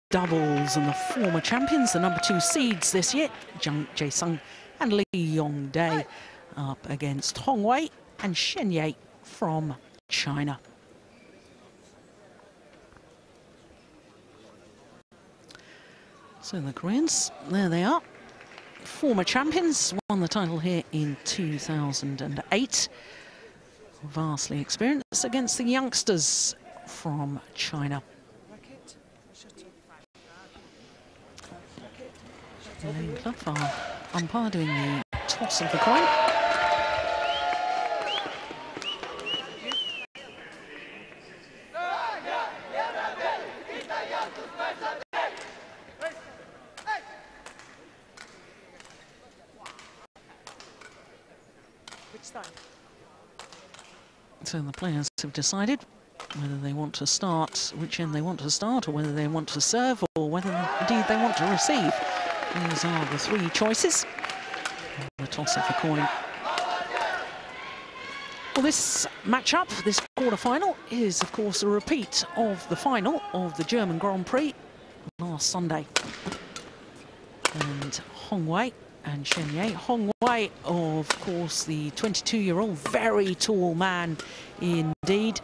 doubles, and the former champions, the #2 seeds this year, Jung Jae and Yong Dae, up against Hong Wei and Shen Ye from China. So the Koreans, there they are. Former champions, won the title here in 2008. Vastly experienced against the youngsters from China. Lane Club, umpire doing the toss of the coin. So the players have decided whether they want to start, which end they want to start, or whether they want to serve, or whether indeed they want to receive. These are the three choices. The toss of the coin. Well, this matchup, this quarter-final, is of course a repeat of the final of the German Grand Prix last Sunday. And Hong Wei and Shen Ye. Hong Wei, of course, the 22-year-old, very tall man indeed.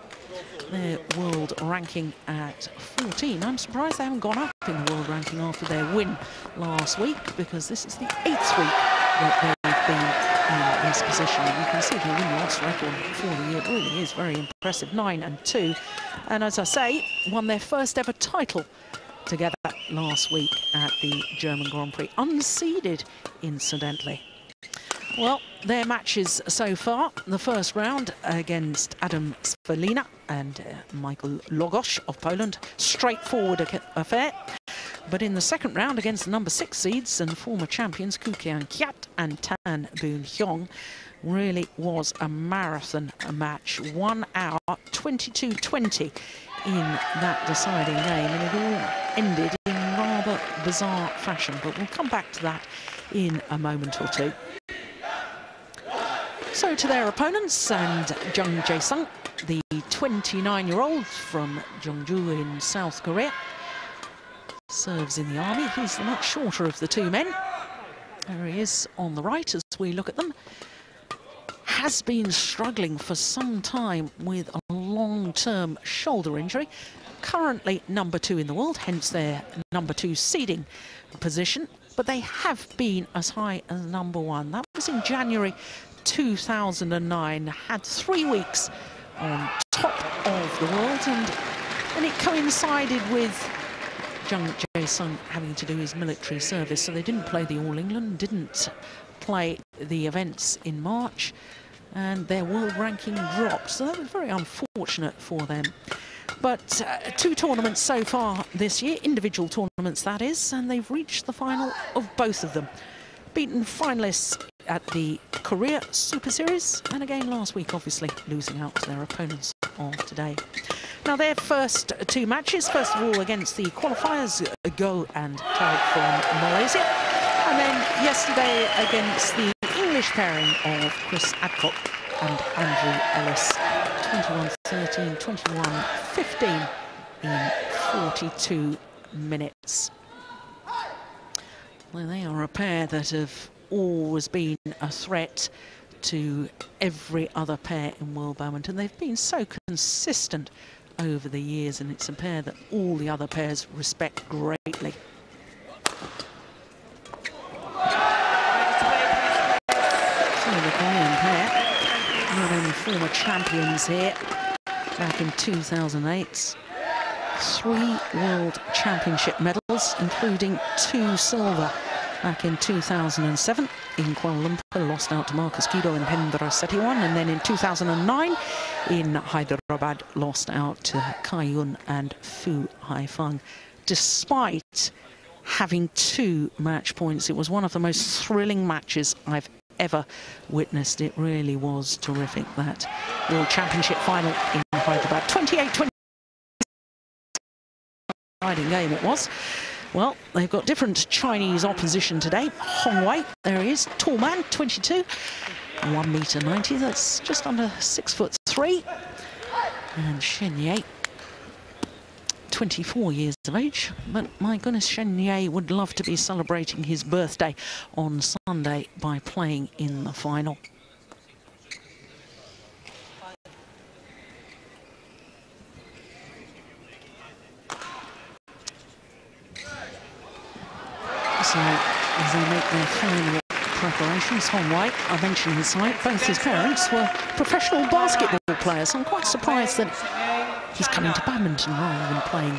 Their world ranking at 14. I'm surprised they haven't gone up in the world ranking after their win last week, because this is the 8th week that they've been in this position. You can see their win-loss record for the year really is very impressive, 9-2. And as I say, won their first ever title together last week at the German Grand Prix, unseeded incidentally. Well, their matches so far, the first round against Adam Svelina and Michael Logosz of Poland, straightforward affair. But in the second round against the #6 seeds and former champions Koo Kiat and Tan Boon Hyung, really was a marathon match. 1 hour, 22-20 in that deciding game, and it all ended in rather bizarre fashion, but we'll come back to that in a moment or two. So to their opponents, and Jung Jae, the 29-year-old from Jeongju in South Korea, serves in the army. He's the much shorter of the two men. There he is on the right as we look at them. Has been struggling for some time with a long-term shoulder injury. Currently #2 in the world, hence their #2 seeding position. But they have been as high as #1. That was in January 2009. Had 3 weeks on top of the world, and it coincided with Jung Jae having to do his military service, so they didn't play the All England, didn't play the events in March, and their world ranking dropped. So that was very unfortunate for them. But 2 tournaments so far this year, individual tournaments that is, and they've reached the final of both of them. Beaten finalists at the Korea Super Series, and again last week, obviously, losing out to their opponents of today. Now, their first 2 matches, first of all against the qualifiers, Go and Cloud from Malaysia, and then yesterday against the English pairing of Chris Adcock and Andrew Ellis, 21-13, 21-15 in 42 minutes. Well, they are a pair that have always been a threat to every other pair in World Badminton. They've been so consistent over the years, and it's a pair that all the other pairs respect greatly. So the Korean pair, not only former champions here back in 2008, 3 World Championship medals, including 2 silver back in 2007 in Kuala Lumpur, lost out to Marcus Guido and Hendra Setiawan, and then in 2009 in Hyderabad, lost out to Kai Yun and Fu Haifeng. Despite having 2 match points, it was one of the most thrilling matches I've ever witnessed. It really was terrific, that World Championship final in Hyderabad. 28-20 game it was. Well, they've got different Chinese opposition today. Hong Wei, there he is, tall man, 22, 1.90 m, that's just under 6'3". And Shen Ye, 24 years of age, but my goodness, Shen Ye would love to be celebrating his birthday on Sunday by playing in the final. So, as they make their final preparations, Hong Wei, I mentioned his height, both his parents were professional basketball players. I'm quite surprised that he's coming to badminton rather than playing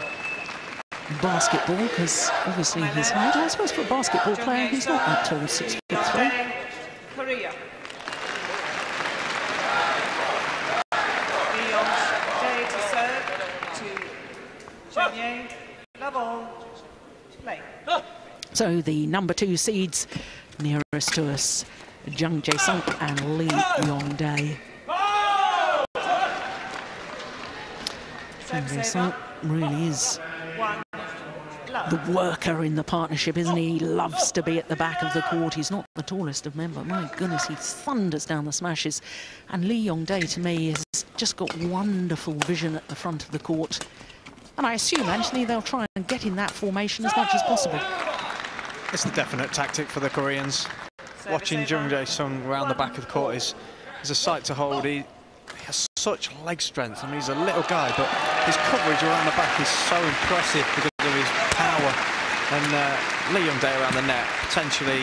basketball, because obviously his height, I suppose for a basketball player, he's not that tall, 6'3". Korea. Yong Dae to serve to Jung Jae. Love all. Play. So the number 2 seeds nearest to us, Jung Jae and Yong Dae. Jung Jae really is the worker in the partnership, isn't he? He loves to be at the back of the court. He's not the tallest of men, but my goodness, he thunders down the smashes. And Yong Dae, to me, has just got wonderful vision at the front of the court. And I assume, Anthony, they'll try and get in that formation as much as possible. It's the definite tactic for the Koreans. Watching Jung Jae around the back of the court is a sight to hold. He has such leg strength. I mean, he's a little guy, but his coverage around the back is so impressive because of his power. And Yong Dae around the net, potentially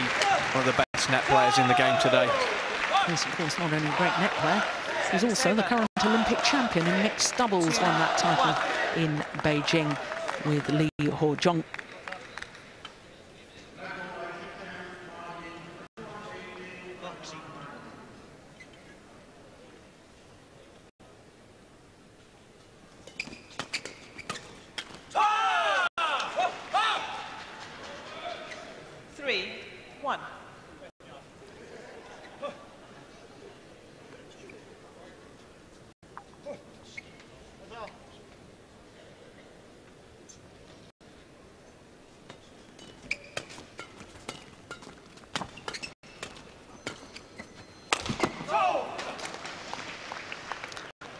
one of the best net players in the game today. He's, of course, not only a great net player, he's also the current Olympic champion in mixed doubles, won that title in Beijing with Lee Ho-jung.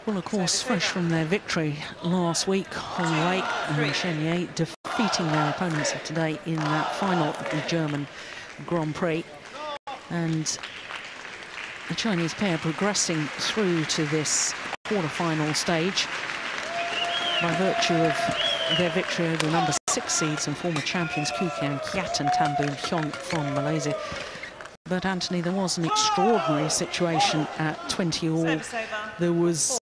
Well, of course, fresh from their victory last week, Hong Wei and Shen Ye defeating their opponents of today in that final of the German Grand Prix. And the Chinese pair progressing through to this quarter-final stage by virtue of their victory over the number 6 seeds and former champions Koo Kian Kiat and Tan Boon Hyung from Malaysia. But, Anthony, there was an extraordinary situation at 20 all. There was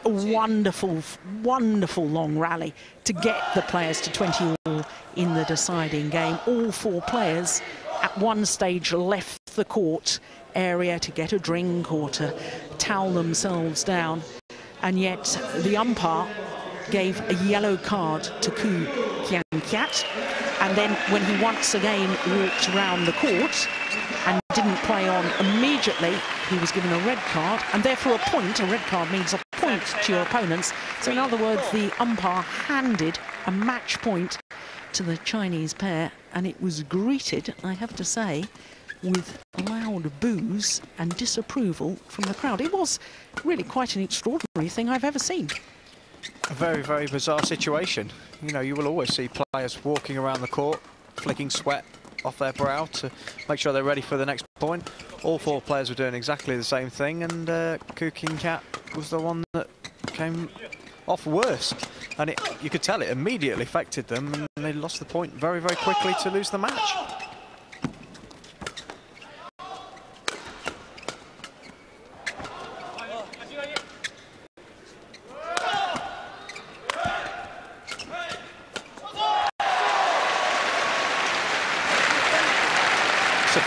a wonderful, wonderful long rally to get the players to 20 all in the deciding game. All 4 players at one stage left the court area to get a drink or to towel themselves down. And yet the umpire gave a yellow card to Koo Kian Kiat. And then when he once again walked around the court and didn't play on immediately, he was given a red card, and therefore a point. A red card means a point to your opponents. So in other words, the umpire handed a match point to the Chinese pair, and it was greeted, I have to say, with loud boos and disapproval from the crowd. It was really quite an extraordinary thing I've ever seen. A very, very bizarre situation. You know, you will always see players walking around the court, flicking sweat off their brow to make sure they're ready for the next point. All 4 players were doing exactly the same thing, and Koo Kian Kiat was the one that came off worst. And you could tell it immediately affected them, and they lost the point very, very quickly to lose the match.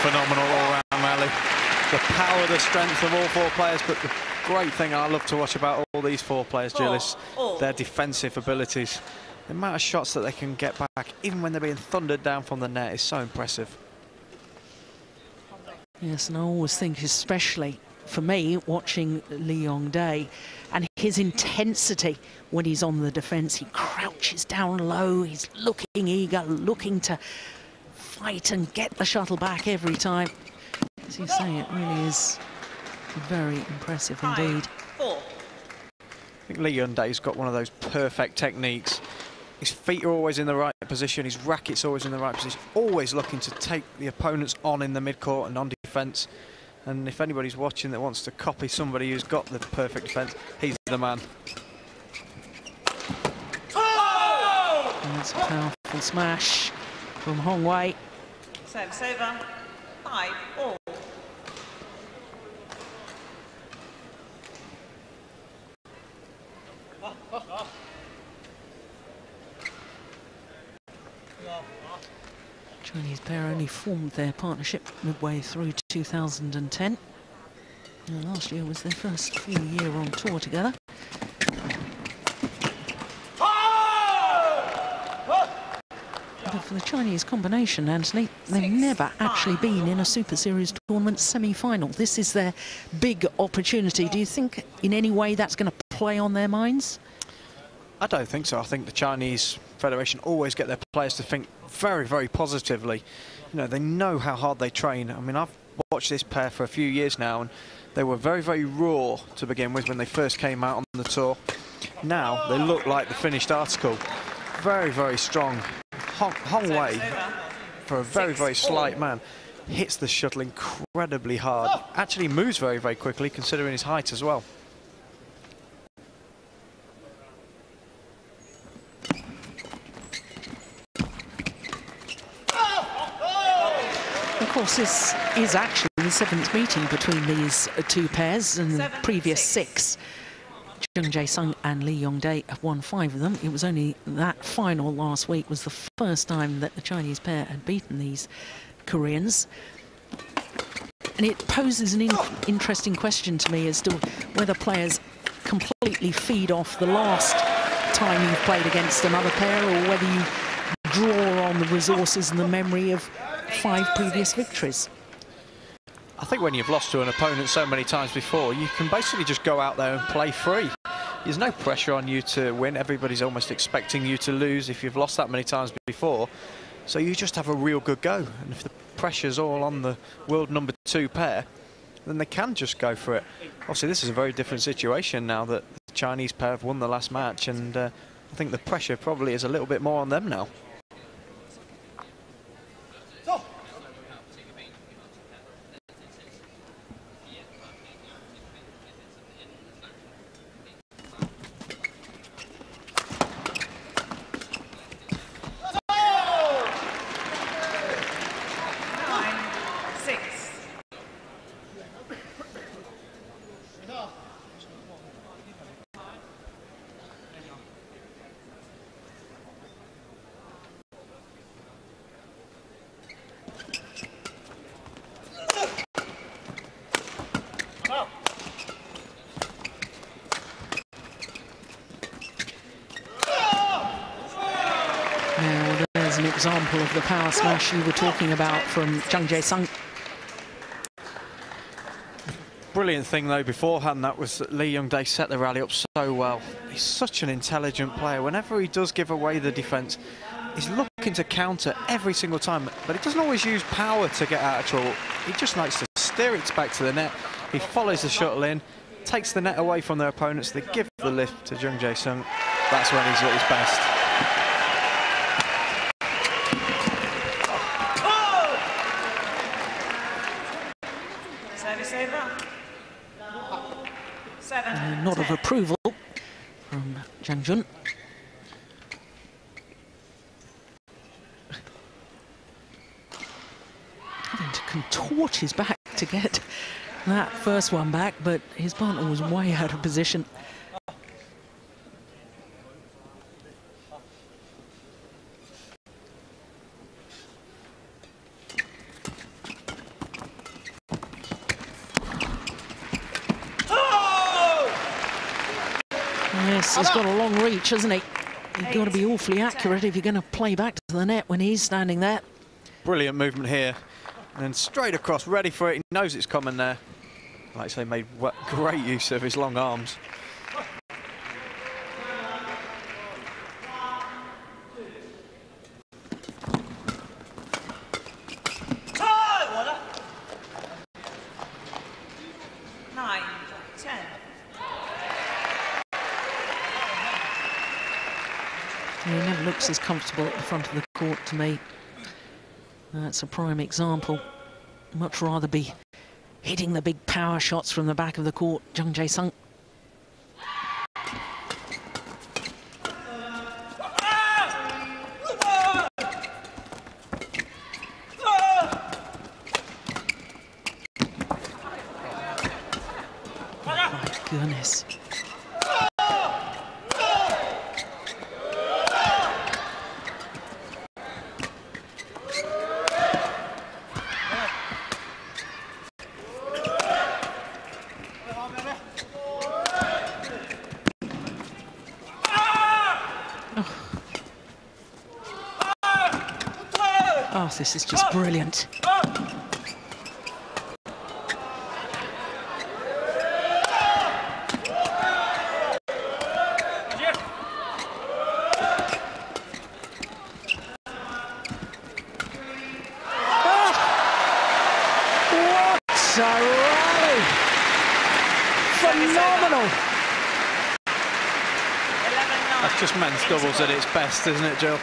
Phenomenal all-round rally. The power, the strength of all 4 players, but the great thing I love to watch about all these 4 players, Jill, is their defensive abilities. The amount of shots that they can get back, even when they're being thundered down from the net, is so impressive. Yes, and I always think, especially for me, watching Yong Dae and his intensity when he's on the defence. He crouches down low, he's looking eager, looking to fight and get the shuttle back every time. As you say, it really is very impressive indeed. I think Yong Dae's got one of those perfect techniques. His feet are always in the right position, his racket's always in the right position, always looking to take the opponents on in the mid-court and on defence. And if anybody's watching that wants to copy somebody who's got the perfect defence, he's the man. And that's a powerful smash from Hong Wei. Service over. 5-all. Chinese pair only formed their partnership midway through 2010. And last year was their first full year on tour together. But for the Chinese combination, Anthony, they've never actually been in a Super Series tournament semi-final. This is their big opportunity. Do you think in any way that's going to play on their minds? I don't think so. I think the Chinese Federation always get their players to think very, very positively. You know, they know how hard they train. I mean, I've watched this pair for a few years now, and they were very, very raw to begin with when they first came out on the tour. Now they look like the finished article. Very, very strong. Hong Wei, for a very, very slight man, hits the shuttle incredibly hard. Actually moves very, very quickly, considering his height as well. Of course, this is actually the seventh meeting between these two pairs, and the previous 6. Jung Jae and Yong Dae have won 5 of them. It was only that final last week was the first time that the Chinese pair had beaten these Koreans. And it poses an interesting question to me as to whether players completely feed off the last time you've played against another pair, or whether you draw on the resources and the memory of 5 previous victories. I think when you've lost to an opponent so many times before, you can basically just go out there and play free. There's no pressure on you to win. Everybody's almost expecting you to lose if you've lost that many times before. So you just have a real good go. And if the pressure's all on the world number 2 pair, then they can just go for it. Obviously, this is a very different situation now that the Chinese pair have won the last match, and I think the pressure probably is a little bit more on them now. Now, there's an example of the power smash you were talking about from Jung Jae. Brilliant thing though beforehand, that was that Yong Dae set the rally up so well. He's such an intelligent player. Whenever he does give away the defence, he's looking to counter every single time, but he doesn't always use power to get out of trouble. He just likes to steer it back to the net. He follows the shuttle in, takes the net away from their opponents. They give the lift to Jung Jae. That's when he's at his best. Service over. 7. A nod of approval from Zhang Jun. Having to contort his back to get that first one back, but his partner was way out of position. Yes, he's got a long reach, hasn't he? You've got to be awfully accurate if you're going to play back to the net when he's standing there. Brilliant movement here. And then straight across, ready for it. He knows it's coming there. Like I say, made great use of his long arms. looks as comfortable at the front of the court to me. That's a prime example. Much rather be hitting the big power shots from the back of the court, Jung Jae. Goodness. Oh, this is just brilliant. Phenomenal. That's just men's doubles at its best, isn't it, Jill?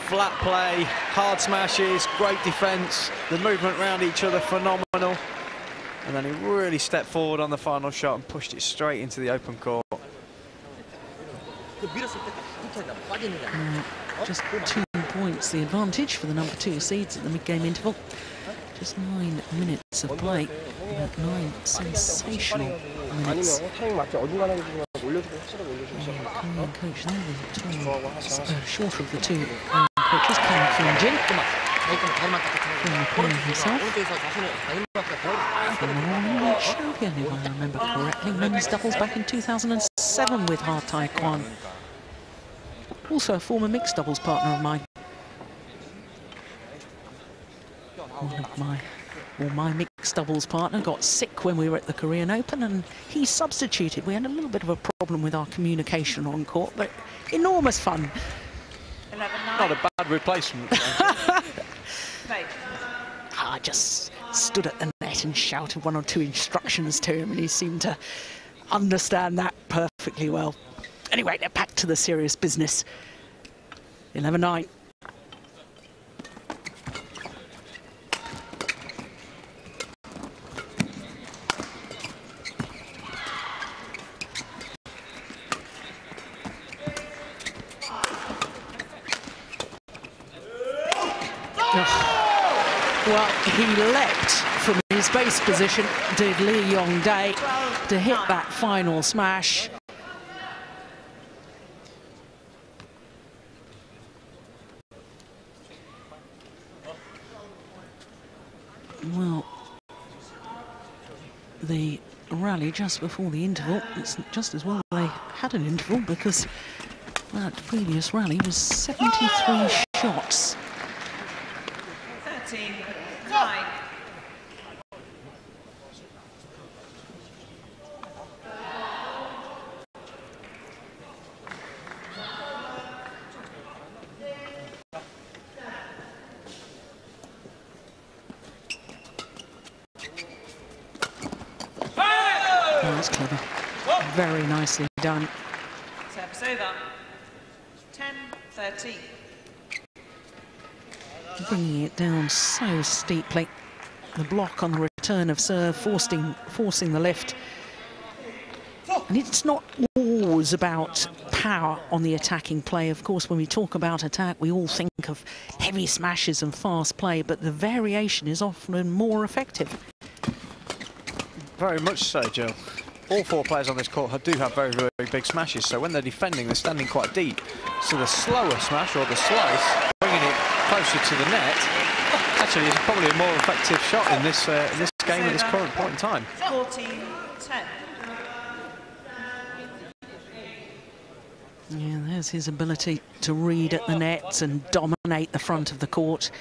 Flat play, hard smashes, great defence, the movement around each other phenomenal. And then he really stepped forward on the final shot and pushed it straight into the open court. Just 2 points the advantage for the number 2 seeds at the mid-game interval. Just 9 minutes of play, about 9 sensational minutes. Korean coach there, the shorter of the 2 coaches, Yong Dae, former player himself. Former world champion, if I remember correctly, men's doubles back in 2007 with Ha Tai Kwan. Also a former mixed doubles partner of mine. My mixed doubles partner got sick when we were at the Korean Open and he substituted. We had a little bit of a problem with our communication on court, but enormous fun. 11-9. Not a bad replacement. I just stood at the net and shouted 1 or 2 instructions to him and he seemed to understand that perfectly well. Anyway, they're back to the serious business. 11-9. Well, he leapt from his base position, did Yong Dae, to hit that final smash. Well, the rally just before the interval, it's just as well they had an interval because that previous rally was 73 shots. 13-9. Oh, that's clever. Very nicely done. Service over. 10-13. Bringing it down so steeply. The block on the return of serve, forcing the lift. And it's not always about power on the attacking play. Of course, when we talk about attack, we all think of heavy smashes and fast play, but the variation is often more effective. Very much so, Jill. All 4 players on this court do have very, very big smashes, so when they're defending, they're standing quite deep. So the slower smash, or the slice, bringing it closer to the net, actually is probably a more effective shot in this game at this current point in time. 14-10. Yeah, there's his ability to read at the nets and dominate the front of the court.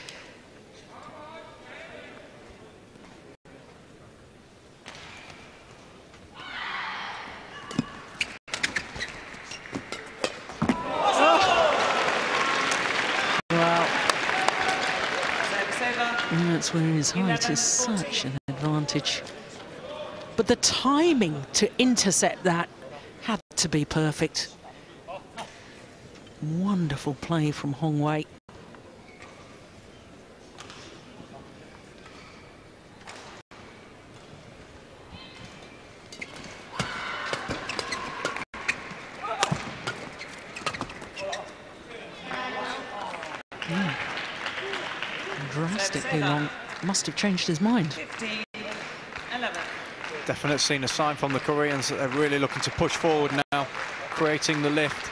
And that's where his height is such an advantage. But the timing to intercept that had to be perfect. Wonderful play from Hong Wei. Drastically long. Must have changed his mind. 15-11. Definitely seen a sign from the Koreans that they're really looking to push forward now, creating the lift.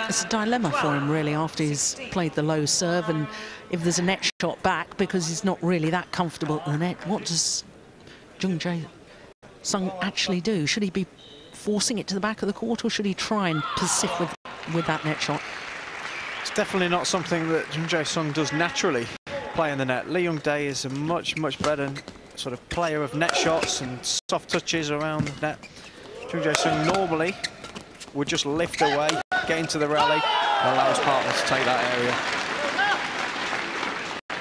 It's a dilemma for him, really, after he's played the low serve, and if there's a net shot back, because he's not really that comfortable at the net, what does Jung Jae actually do? Should he be forcing it to the back of the court, or should he try and persist with that net shot? It's definitely not something that Jung Jae does naturally, play in the net. Yong Dae is a much better sort of player of net shots and soft touches around the net. Jung Jae normally would just lift away, get into the rally, and allow his partner to take that area.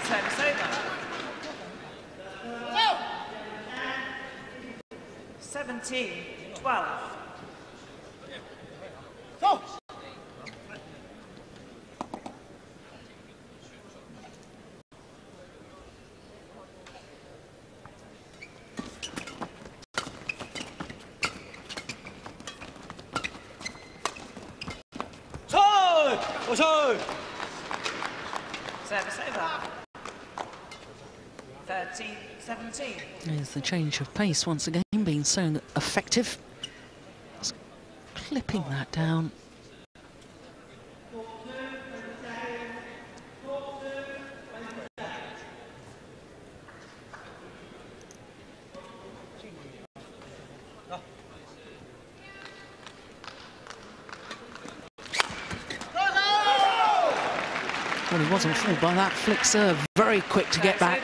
Service over. 17-12. Service over. 13-17. There's the change of pace once again, being so effective. Just clipping that down. Well, he wasn't fooled by that flick serve. Very quick to get back.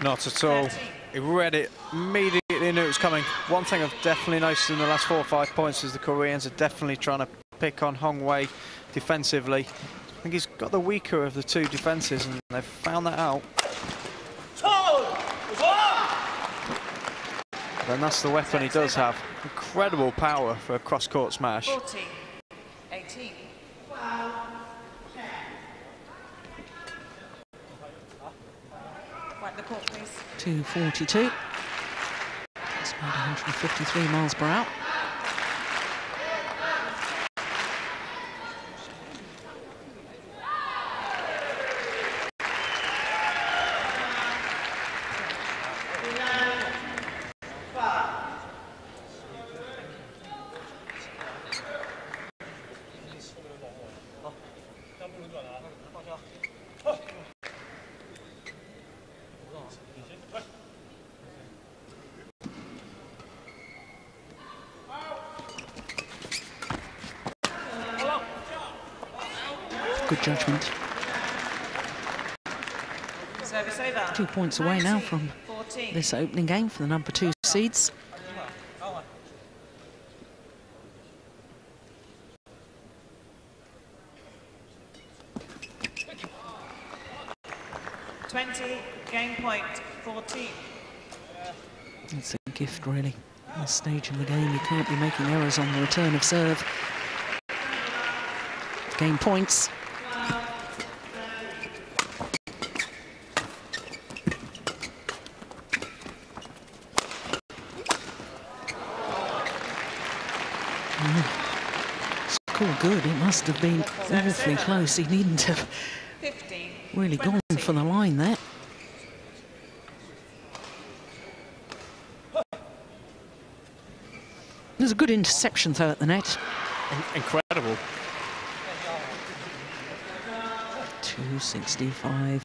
Not at all. He read it immediately, knew it was coming. One thing I've definitely noticed in the last 4 or 5 points is the Koreans are definitely trying to pick on Hong Wei defensively. I think he's got the weaker of the two defences, and they've found that out. And that's the weapon he does have. Incredible power for a cross-court smash. 14-18. Wipe the court, please. 242. That's about 153 miles per hour. Good judgment. Service over. 2 points away now from 14. this opening game for the number 2 seeds. Game point 14. It's a gift, really. At this stage of the game, you can't be making errors on the return of serve. Game points. Score good. It must have been awfully close. He needn't have really gone for the line there. There's a good interception, though, at the net. Incredible. 265.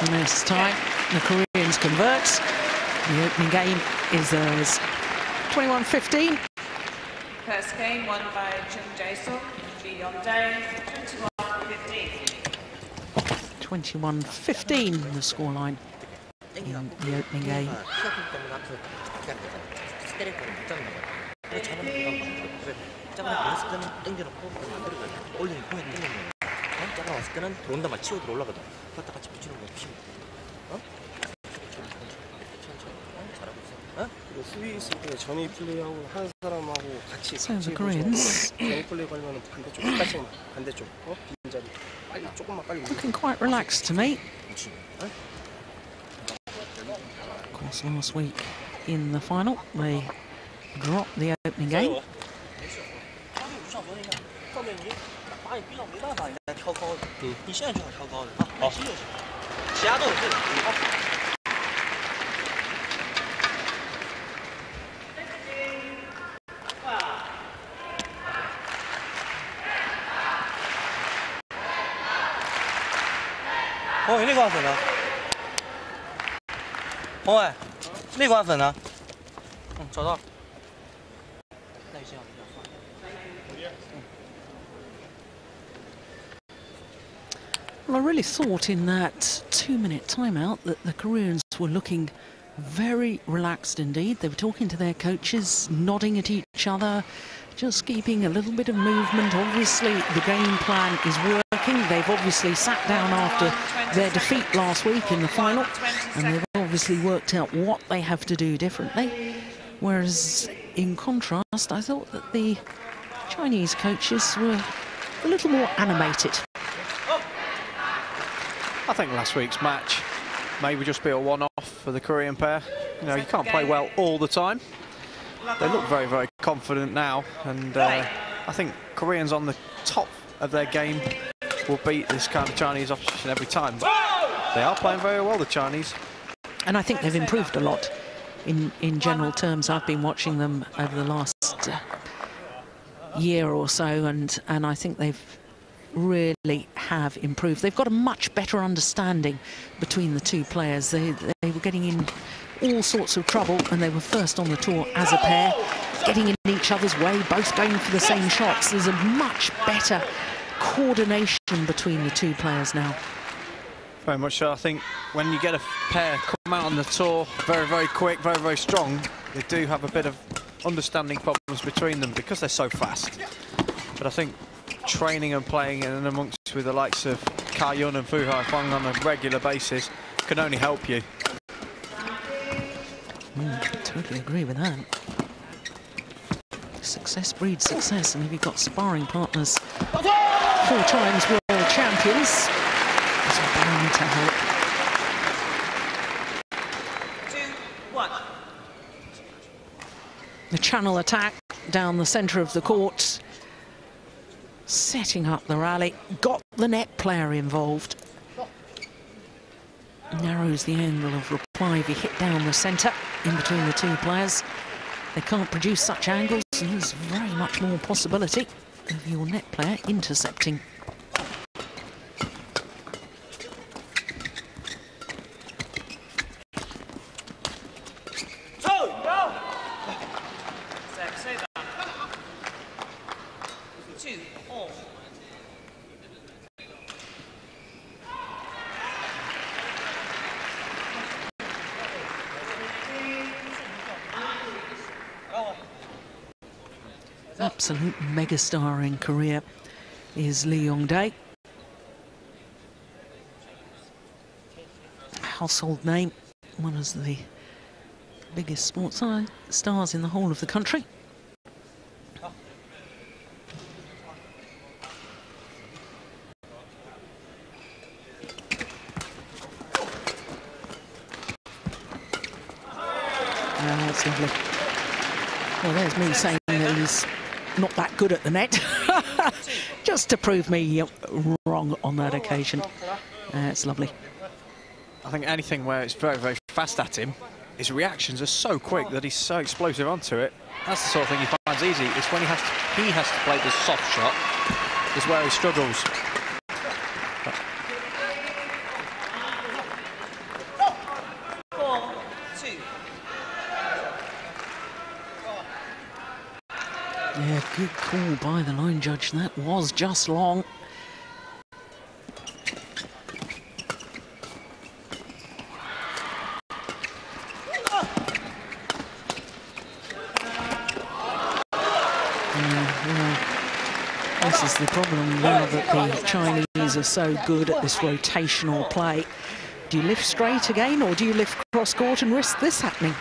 And this time, the Koreans convert. The opening game is theirs. 21-15. First game won by Jung Jae, Yong Dae, 21-15. 21-15, the scoreline in the opening game. So the Koreans looking quite relaxed to me. Of course, last week in the final, they dropped the opening game. Well, I really thought in that 2-minute timeout that the Koreans were looking very relaxed indeed. They were talking to their coaches, nodding at each other, just keeping a little bit of movement. Obviously, the game plan is working. They've obviously sat down after their defeat last week in the final, and they've obviously worked out what they have to do differently. Whereas, in contrast, I thought that the Chinese coaches were a little more animated. I think last week's match maybe just be a one-off for the Korean pair. You know, you can't play well all the time. They look very, very confident now, and I think Koreans on the top of their game will beat this kind of Chinese opposition every time. But they are playing very well, the Chinese. And I think they've improved a lot in general terms. I've been watching them over the last year or so, and I think they've really have improved. They've got a much better understanding between the two players. They were getting in all sorts of trouble, and they were first on the tour as a pair, getting in each other's way, both going for the same shots. There's a much better coordination between the two players now. Very much so. I think when you get a pair come out on the tour very, very quick, very, very strong, they do have a bit of understanding problems between them because they're so fast. But I think training and playing in amongst with the likes of Ka Yun and Fu Haifeng on a regular basis can only help you. Totally agree with that. Success breeds success, and if you've got sparring partners, 4 times world champions, it's bound to help. 2-1. The channel attack down the centre of the court, setting up the rally, got the net player involved. Narrows the angle of reply if you hit down the centre in between the two players. They can't produce such angles, and there's very much more possibility of your net player intercepting. Absolute megastar in Korea is Yong Dae. Household name, one of the biggest sports stars in the whole of the country. That's lovely. Well, there's me saying that he's not that good at the net, just to prove me wrong on that occasion. It's lovely. I think anything where it's very, very fast at him, his reactions are so quick that he's so explosive onto it. That's the sort of thing he finds easy. It's when he has to play the soft shot is where he struggles. Yeah, good call by the line judge. That was just long. This is the problem now that the Chinese are so good at this rotational play. Do you lift straight again, or do you lift cross-court and risk this happening?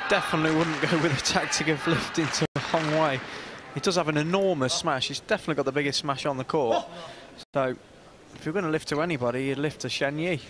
Definitely wouldn't go with the tactic of lifting to Hong Wei. He does have an enormous smash. He's definitely got the biggest smash on the court. So if you're going to lift to anybody, you'd lift to Shen Yi.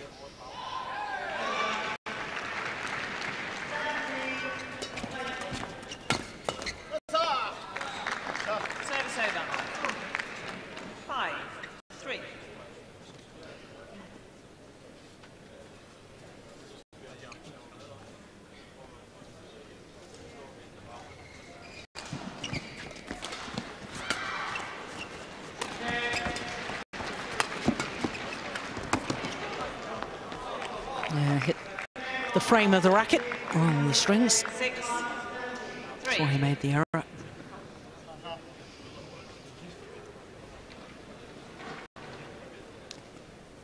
Hit the frame of the racket on the strings. That's why he made the error.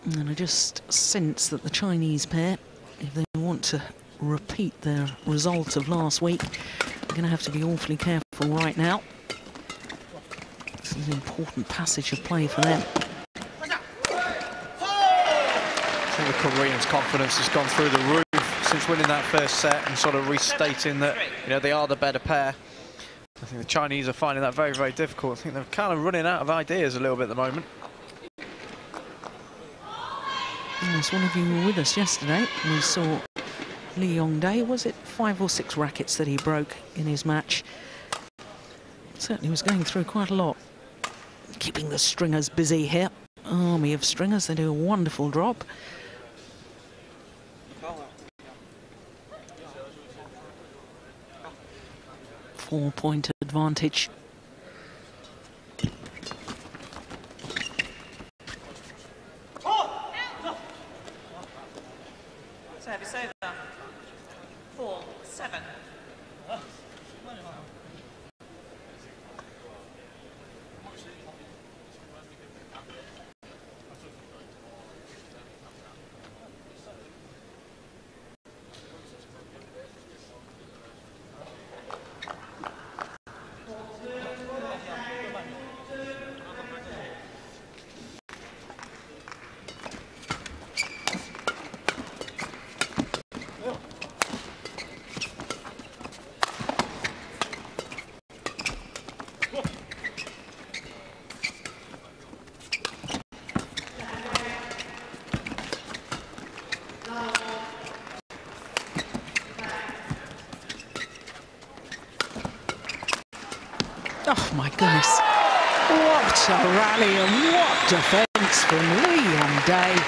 And I just sense that the Chinese pair, if they want to repeat their result of last week, they're going to have to be awfully careful right now. This is an important passage of play for them. I think the Koreans' confidence has gone through the roof since winning that first set and sort of restating that, you know, they are the better pair. I think the Chinese are finding that very, very difficult. I think they're kind of running out of ideas a little bit at the moment. Yes, one of you were with us yesterday. We saw Yong Dae, was it 5 or 6 rackets that he broke in his match? Certainly was going through quite a lot. Keeping the stringers busy here. Army of stringers, they do a wonderful drop. Four-point advantage. Service over. 4-7. Oh my goodness, what a rally and what defence from Yong Dae.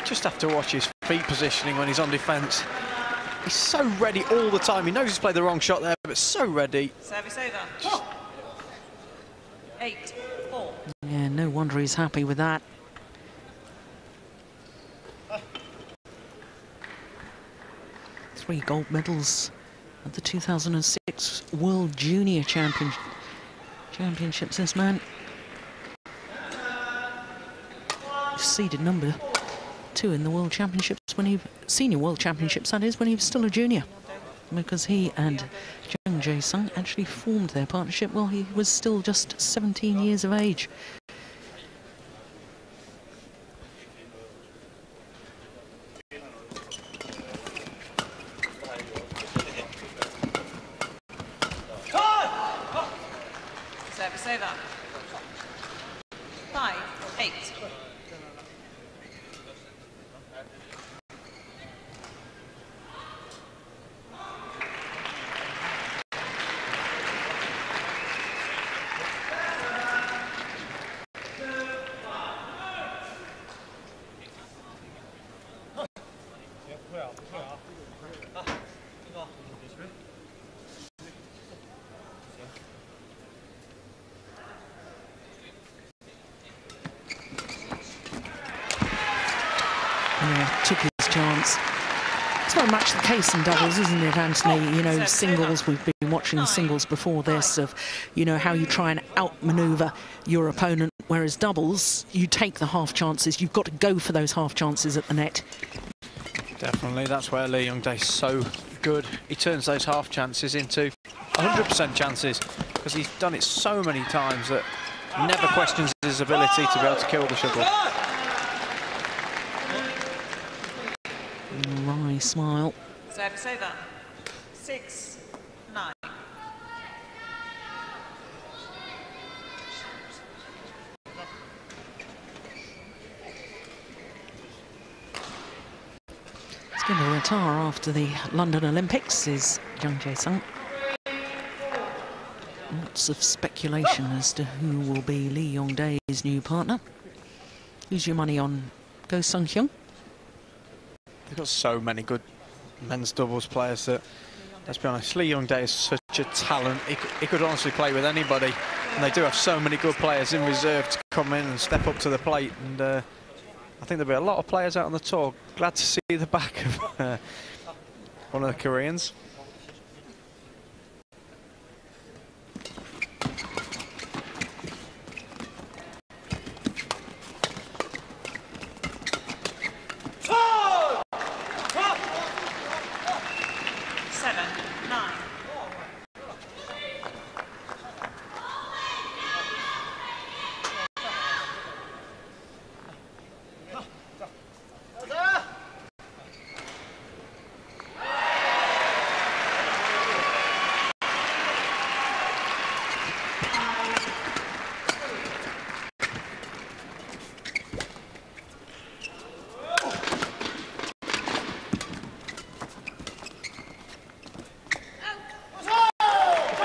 Just have to watch his feet positioning when he's on defence. He's so ready all the time. He knows he's played the wrong shot there, but so ready. Service over. 8-4. Yeah, no wonder he's happy with that. Three gold medals at the 2006 World Junior Championships, this man. Seeded number 2 in the World Championships Senior World Championships, that is, when he was still a junior. Because he and Jung Jae actually formed their partnership while he was still just 17 years of age. Service over. 5-8. first chance. It's very much the case in doubles, isn't it, Anthony? You know, singles, we've been watching singles before this of, you know, how you try and outmaneuver your opponent, whereas doubles, you take the half chances. You've got to go for those half chances at the net. Definitely, that's where Yong Dae is so good. He turns those half chances into 100% chances because he's done it so many times that he never questions his ability to be able to kill the shuttle. Wry smile. Service over. 6-9. He's going to retire after the London Olympics, is Jung Jae. Lots of speculation as to who will be Yong Dae's new partner. Who's your money on Go Sung-hyun? They've got so many good men's doubles players that, let's be honest, Yong Dae is such a talent. He could honestly play with anybody. And they do have so many good players in reserve to come in and step up to the plate. And I think there'll be a lot of players out on the tour. Glad to see the back of one of the Koreans.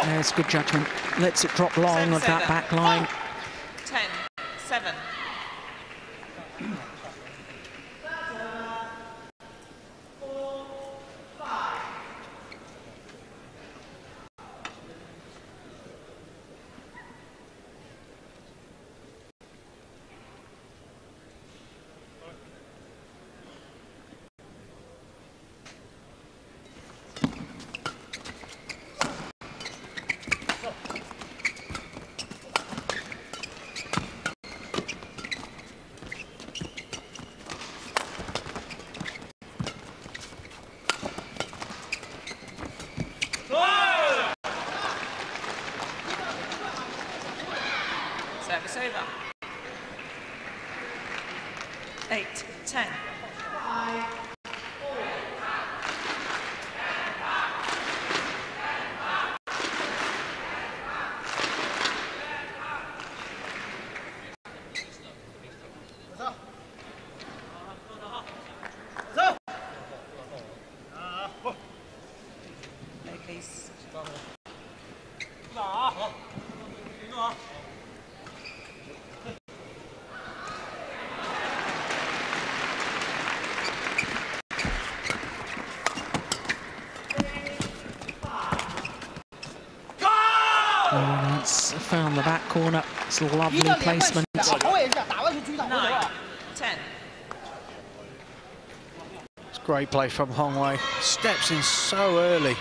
There's good judgment. Lets it drop long of that back line. 10-7. Service over. 8-10. Please. That's found the back corner. It's a lovely placement. 9-10. It's great play from Hong Wei. Steps in so early.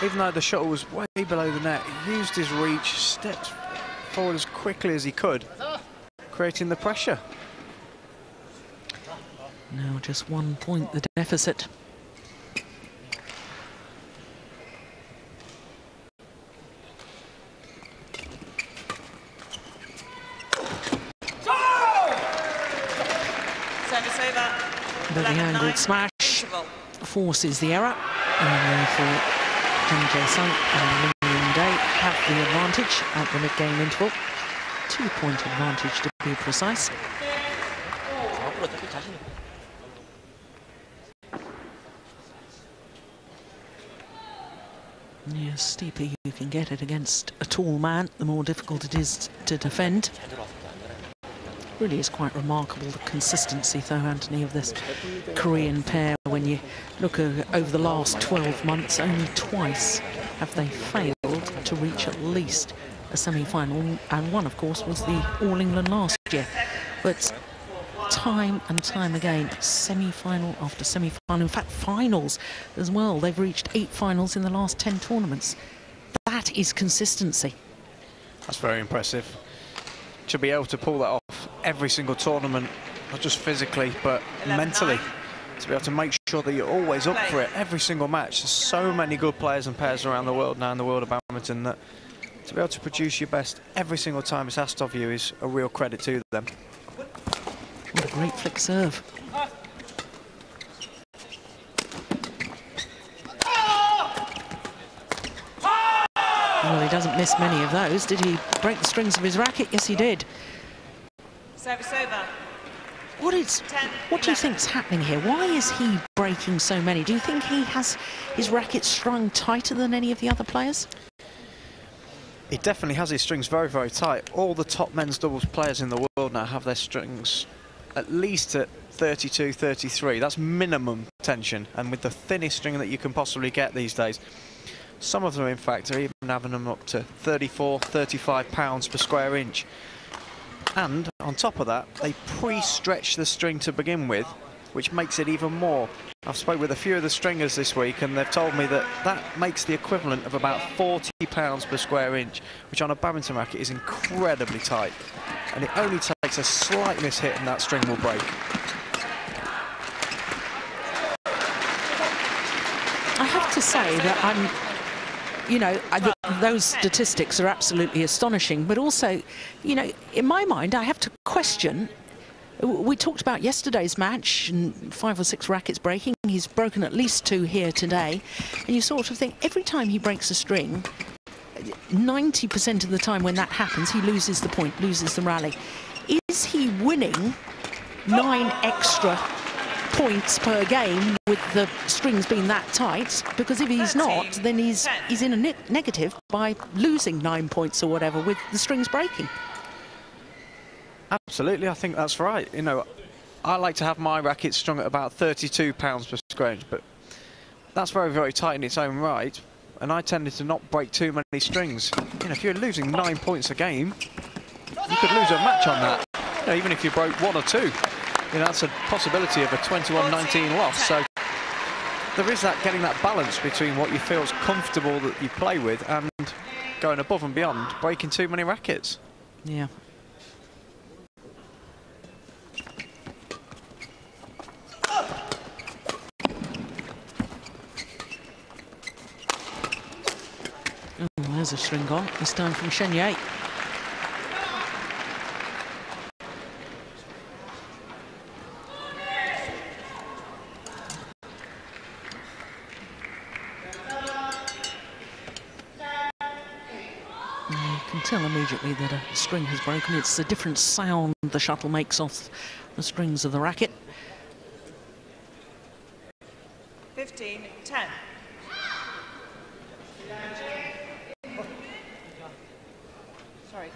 Even though the shuttle was way below the net, he used his reach, stepped forward as quickly as he could, creating the pressure. Now just 1 point the deficit. Service over. But the angled smash forces the error, and therefore Jung Jae and Yong Dae have the advantage at the mid-game interval. 2-point advantage to be precise. Yeah, steeper you can get it against a tall man, the more difficult it is to defend. Really is quite remarkable, the consistency, though, Anthony, of this Korean pair. When you look over the last 12 months, only twice have they failed to reach at least a semi-final, and one, of course, was the All England last year. But time and time again, semi-final after semi-final, in fact finals as well. They've reached 8 finals in the last 10 tournaments. That is consistency. That's very impressive. To be able to pull that off every single tournament, not just physically but mentally, to be able to make sure that you're always up for it every single match. There's so many good players and pairs around the world now in the world of badminton that to be able to produce your best every single time it's asked of you is a real credit to them. What a great flick serve. Well, he doesn't miss many of those. Did he break the strings of his racket? Yes, he did. Service over. What do you think's happening here? Why is he breaking so many? Do you think he has his racket strung tighter than any of the other players? He definitely has his strings very, very tight. All the top men's doubles players in the world now have their strings at least at 32, 33. That's minimum tension. And with the thinnest string that you can possibly get these days, some of them, in fact, are even having them up to 34, 35 pounds per square inch. And on top of that, they pre-stretch the string to begin with, which makes it even more. I've spoken with a few of the stringers this week and they've told me that that makes the equivalent of about 40 pounds per square inch, which on a badminton racket is incredibly tight. And it only takes a slight mishit and that string will break. I have to say that those statistics are absolutely astonishing, but also, you know, in my mind, I have to question. We talked about yesterday's match and 5 or 6 rackets breaking. He's broken at least 2 here today. And you sort of think every time he breaks a string, 90% of the time when that happens, he loses the point, loses the rally. Is he winning 9 extra points per game with the strings being that tight? Because if he's not, then he's in a negative by losing 9 points or whatever with the strings breaking. Absolutely, I think that's right. You know, I like to have my racket strung at about 32 pounds per square inch, but that's very, very tight in its own right. And I tended to not break too many strings. You know, if you're losing 9 points a game, you could lose a match on that. You know, even if you broke 1 or 2, you know, that's a possibility of a 21-19 loss. So there is that getting that balance between what you feel is comfortable that you play with and going above and beyond, breaking too many rackets. Yeah. There's a string gone, this time from Wei Shen. You can tell immediately that a string has broken. It's a different sound the shuttle makes off the strings of the racket. 15-10. Sorry.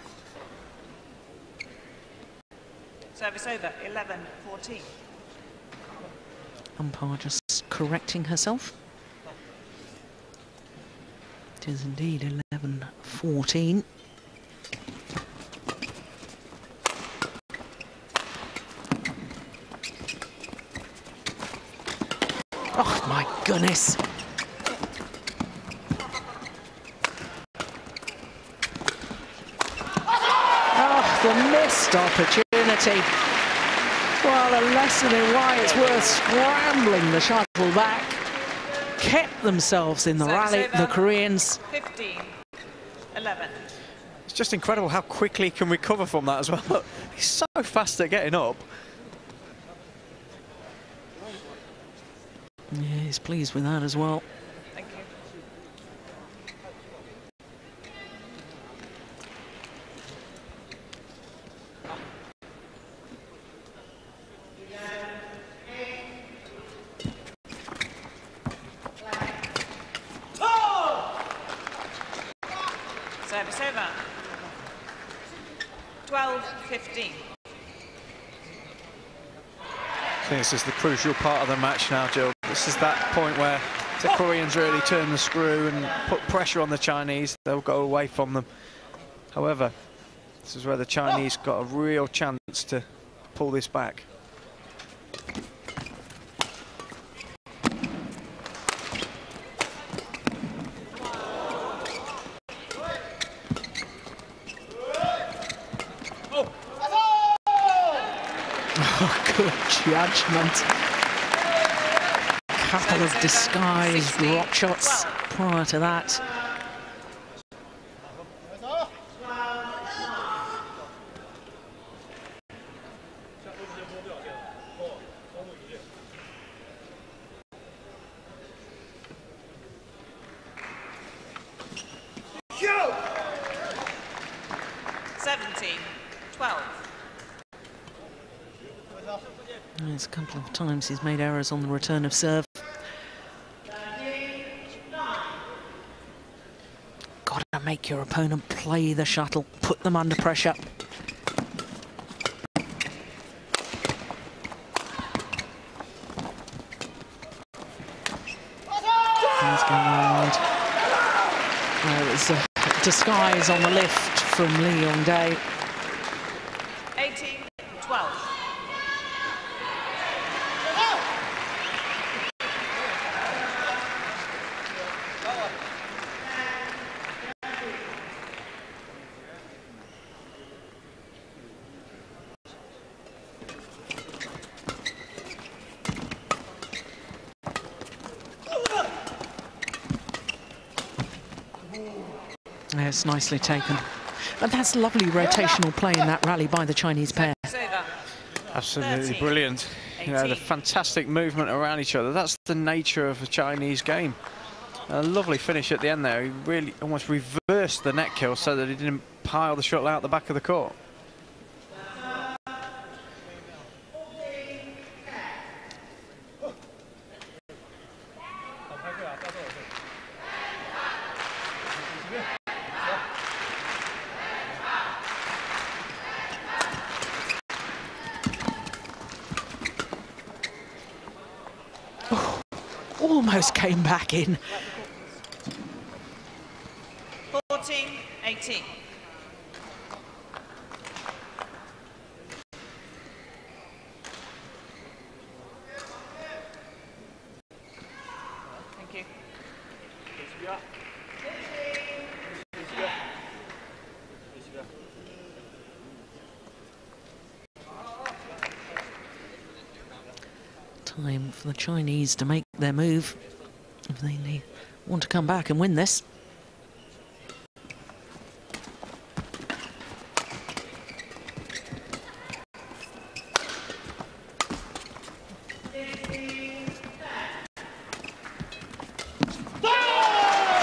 Service over, 11-14. Umpire just correcting herself. It is indeed 11-14. Oh my goodness. The missed opportunity. Well, a lesson in why it's worth scrambling the shuttle back. Kept themselves in the rally, the Koreans. 15-11. It's just incredible how quickly he can recover from that as well. He's so fast at getting up. Yeah, he's pleased with that as well. Thank you. Service over. 12-15. I think this is the crucial part of the match now, Jill. This is that point where the Koreans really turn the screw and put pressure on the Chinese. They'll go away from them. However, this is where the Chinese got a real chance to pull this back. Oh, good judgment. Couple of disguised rock shots prior to that. There's a couple of times he's made errors on the return of serve. Got to make your opponent play the shuttle, put them under pressure. He's going wide. There was a disguise on the lift from Yong Dae. 18-12. Yes, nicely taken. But that's lovely rotational play in that rally by the Chinese pair. Absolutely brilliant. You know, the fantastic movement around each other. That's the nature of a Chinese game. A lovely finish at the end there. He really almost reversed the net kill so that he didn't pile the shuttle out the back of the court. Almost came back in. 14-18. Thank you. Time for the Chinese to make their move if they want to come back and win this.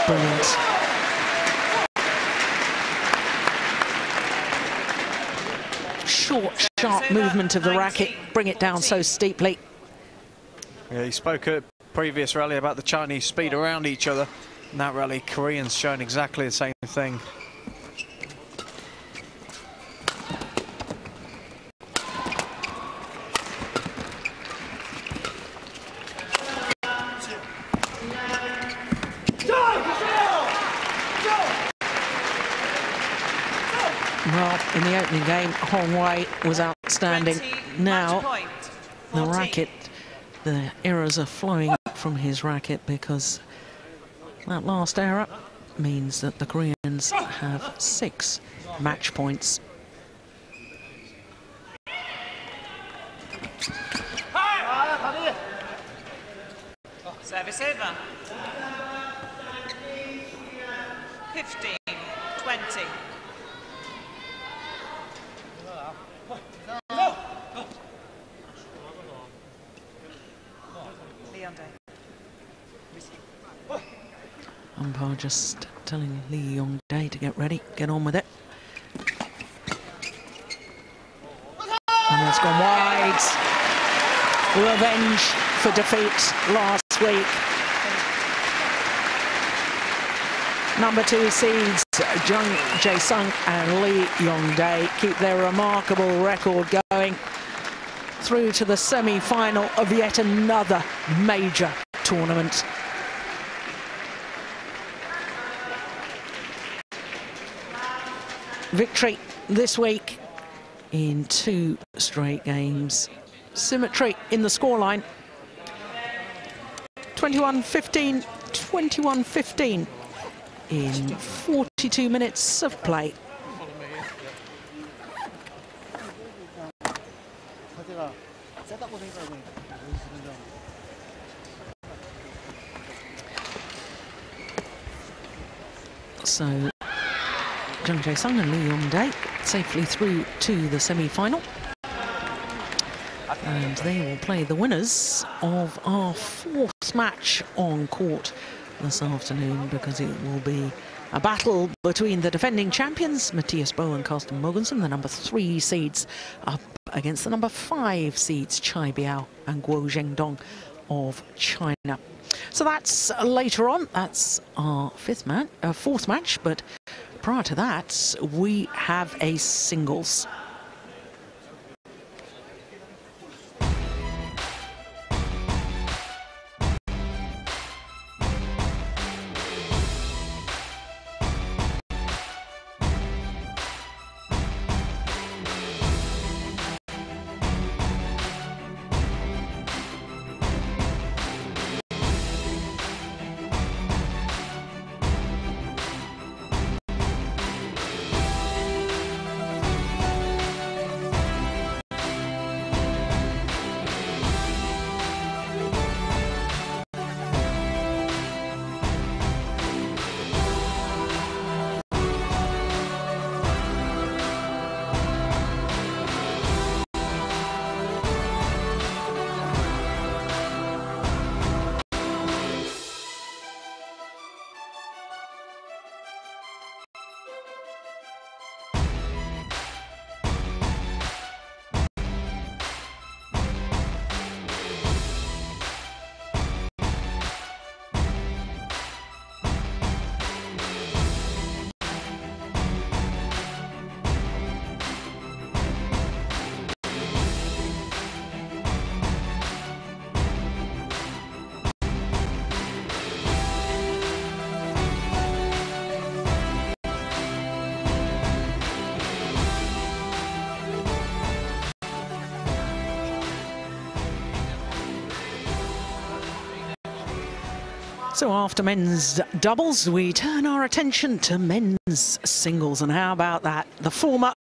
Brilliant. Short, sharp movement of the racket, bring it down so steeply. Yeah, he spoke at previous rally about the Chinese speed around each other. In that rally, Koreans showing exactly the same thing. Well, in the opening game, Hong Wei was outstanding. Now, the racket, the errors are flowing from his racket because that last error means that the Koreans have 6 match points. Service over. 15-20. Yong Dae. Umpire just telling Yong Dae to get ready, get on with it. And that's gone wide. Revenge for defeat last week. Number 2 seeds Jung Jae and Yong Dae keep their remarkable record going through to the semi-final of yet another major tournament. Victory this week in 2 straight games. symmetry in the scoreline. 21-15, 21-15 in 42 minutes of play. So, Jung Jae and Yong Dae safely through to the semi-final. And they will play the winners of our fourth match on court this afternoon, because it will be a battle between the defending champions, Matthias Boe and Carsten Mogensen, the number 3 seeds, up against the number 5 seeds, Chai Biao and Guo Zhengdong of China. So that's later on. That's our fourth match, but prior to that, we have a singles. So after men's doubles, we turn our attention to men's singles. And how about that? The former